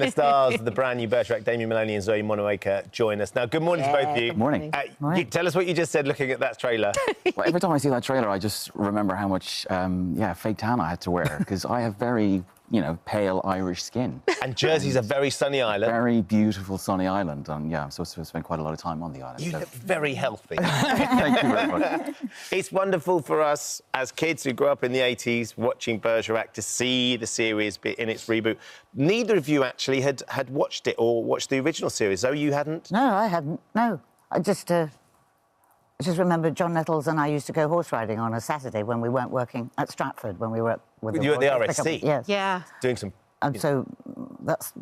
the stars of the brand new Bergerac, Damien Molony and Zoë Wanamaker, join us. Now, good morning to both of you. Good morning. Tell us what you just said looking at that trailer. Well, every time I see that trailer, I just remember how much, fake tan I had to wear, because I have very, pale Irish skin. And Jersey's a very sunny island. Very beautiful sunny island, and I'm supposed to spend quite a lot of time on the island. You look very healthy. Thank you very much. It's wonderful for us as kids who grew up in the 80s watching Bergerac to see the series in its reboot. Neither of you actually had watched it or watched the original series. Zoe, you hadn't? No, I hadn't. No. I just remember John Nettles and I used to go horse riding on a Saturday when we weren't working at Stratford, when we were with you at the RSC? Yes. Yeah. Doing some... And so that's,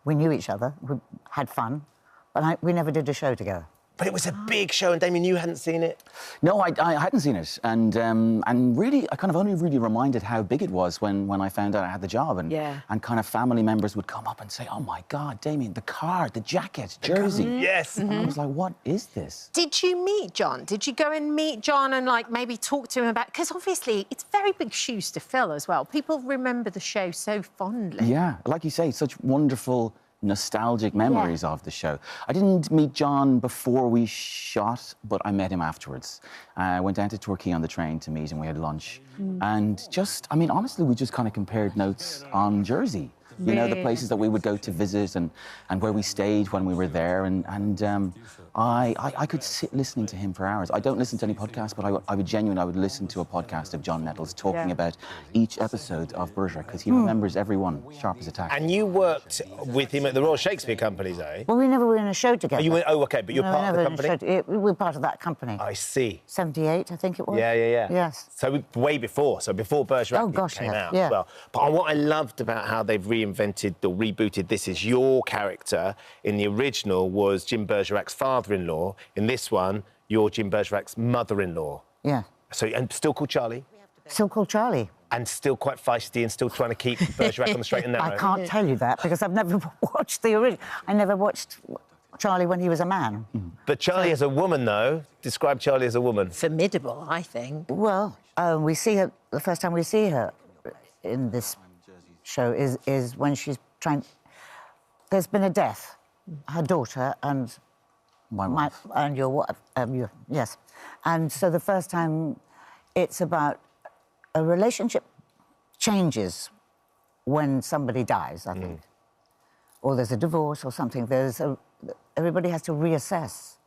we knew each other, we had fun, but we never did a show together. But it was a big show, and Damien, you hadn't seen it? No, I hadn't seen it, and really, I kind of only really reminded how big it was when I found out I had the job, and kind of family members would come up and say, "Oh my God, Damien, the car, the jacket, Jersey." Yes. And I was like, "What is this?" Did you meet John? Did you go and meet John and maybe talk to him about? Because obviously it's very big shoes to fill as well. People remember the show so fondly. Yeah, like you say, such wonderful, nostalgic memories of the show. I didn't meet John before we shot, but I met him afterwards. I went down to Torquay on the train to meet him. We had lunch. And honestly, we just kind of compared notes on Jersey. The places that we would go to visit and where we stayed when we were there. And I could sit listening to him for hours. I don't listen to any podcasts, but I would listen to a podcast of John Nettles talking about each episode of Bergerac, because he remembers everyone sharp as a tack. And you worked with him at the Royal Shakespeare Company, Zoe? Well, we never were in a show together. But you're part of the company? We were part of that company. I see. 78, I think it was. Yeah. Yes. So way before Bergerac came out as well. But what I loved about how they've reinvented or rebooted this is your character in the original was Jim Bergerac's father-in-law. In this one, you're Jim Bergerac's mother-in-law. Yeah. So, and still called Charlie? Still called Charlie. And still quite feisty and still trying to keep Bergerac on the straight and narrow. I can't tell you that because I've never watched the original. I never watched Charlie when he was a man. But Charlie as a woman, though, describe Charlie as a woman. Formidable, I think. Well, we see her, the first time we see her in this show is when she's trying... There's been a death. Her daughter and... My wife. And your wife. Yes. And so the first time it's about a relationship changes when somebody dies, I think. Or there's a divorce or something. Everybody has to reassess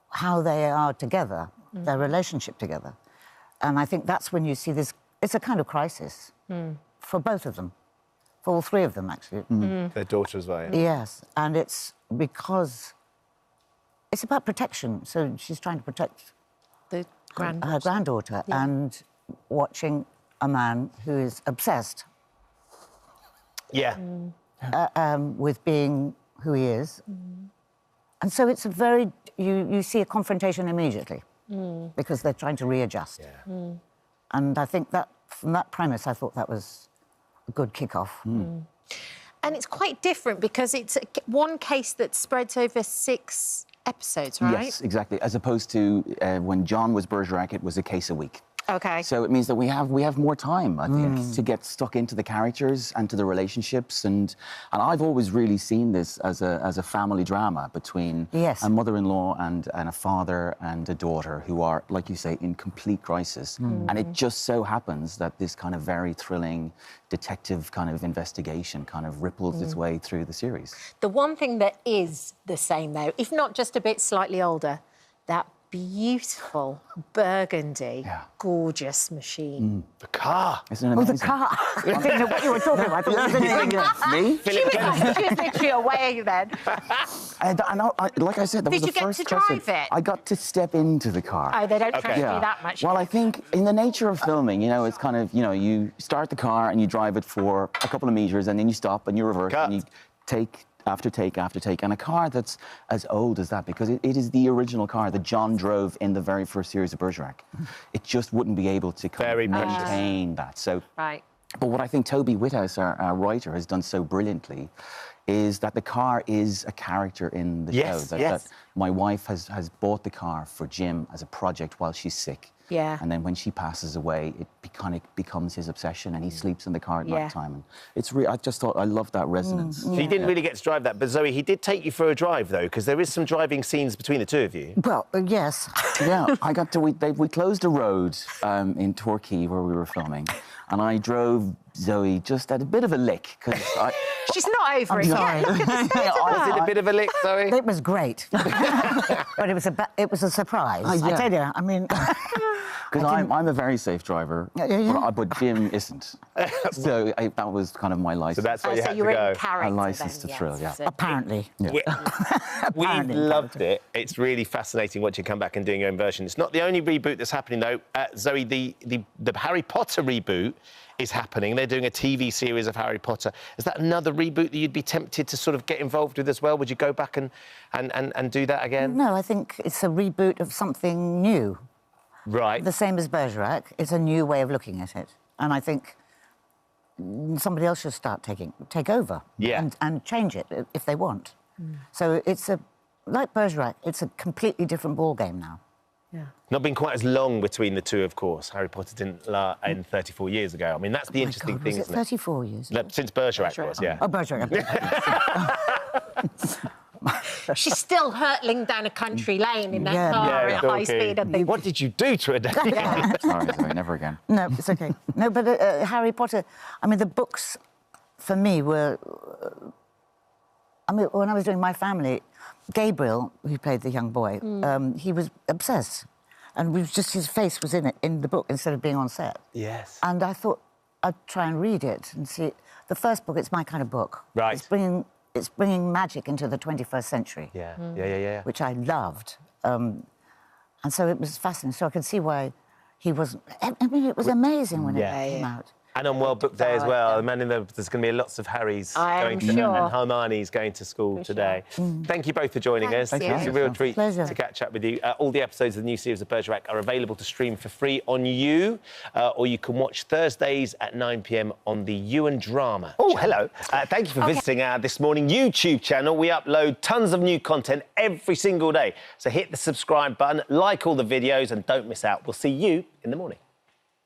how they are together, their relationship together. And I think that's when you see this... It's a kind of crisis for both of them. For all three of them, actually. Their daughter as well, yeah. Yes, and it's because... It's about protection, so she's trying to protect her granddaughter and watching a man who is obsessed with being who he is. And so it's a very... You see a confrontation immediately because they're trying to readjust. Yeah. And I think that, from that premise, I thought that was a good kick-off. And it's quite different because it's one case that spreads over 6 episodes, right? Yes, exactly. As opposed to when John was Bergerac, it was a case a week. Okay. So it means that we have more time, I think, to get stuck into the characters and to the relationships. And I've always really seen this as a family drama between a mother-in-law and a father and a daughter who are, like you say, in complete crisis. And it just so happens that this kind of very thrilling detective kind of investigation kind of ripples its way through the series. The one thing that is the same, though, if not just a bit slightly older, that beautiful burgundy, gorgeous machine. The car. Isn't it amazing? Oh, the car. I didn't know what you were talking about. Me? She was literally away then. Like I said, that was the first Did you get to drive it? I got to step into the car. Oh, they don't trust you that much. Well, I think in the nature of filming, it's kind of, you start the car and you drive it for a couple of meters and then you stop and you reverse and you take after take after take. And a car that's as old as that, because it is the original car that John drove in the very first series of Bergerac. It just wouldn't be able to maintain that. So, right. But what I think Toby Whithouse, our writer, has done so brilliantly is that the car is a character in the show. That my wife has bought the car for Jim as a project while she's sick. Yeah. And then when she passes away, it kind of becomes his obsession, and he sleeps in the car at night time. And it's I just thought I love that resonance. So you didn't really get to drive that, but Zoe, he did take you for a drive though, because there is some driving scenes between the two of you. Well, yes. Yeah, I got to. We closed a road in Torquay where we were filming, and I drove Zoe just at a bit of a lick because she's not over it. Sorry. Was it a bit of a lick, Zoe? It was great, but it was a surprise. I tell you, I mean. Because I'm a very safe driver, but Jim isn't. So that was kind of my license. So that's why you had to go. A license to thrill, yeah. Apparently. We've loved it. It's really fascinating watching you come back and doing your own version. It's not the only reboot that's happening, though. Zoe, the Harry Potter reboot is happening. They're doing a TV series of Harry Potter. Is that another reboot that you'd be tempted to sort of get involved with as well? Would you go back and do that again? No, I think it's a reboot of something new. Right. The same as Bergerac. It's a new way of looking at it. And I think somebody else should start take over and change it if they want. So it's like Bergerac, it's a completely different ballgame now. Yeah. Not been quite as long between the two, of course. Harry Potter didn't end 34 years ago. I mean, that's the interesting thing, was it 34 years ago? Since Bergerac was, yeah. Oh, Bergerac. She's still hurtling down a country lane in that car at high speed, I think. What did you do to her? Sorry, never again. No, it's okay. No, but Harry Potter, I mean, the books, for me, were... I mean, when I was doing My Family, Gabriel, who played the young boy, he was obsessed. And his face was in the book instead of being on set. Yes. And I thought I'd try and read it and see... The first book, it's my kind of book. Right. It's bringing magic into the 21st century. Yeah. Which I loved. And so it was fascinating. So I could see why he was... I mean, it was amazing when it came out. And on World Book Day as well, there's going to be lots of Harrys going to and Hermione's going to school today. Thank you both for joining us. It's a real treat to catch up with you. All the episodes of the new series of Bergerac are available to stream for free on You, or you can watch Thursdays at 9 p.m. on the You and Drama. Oh, hello. Thank you for visiting our This Morning YouTube channel. We upload tons of new content every single day. So hit the subscribe button, like all the videos, and don't miss out. We'll see you in the morning.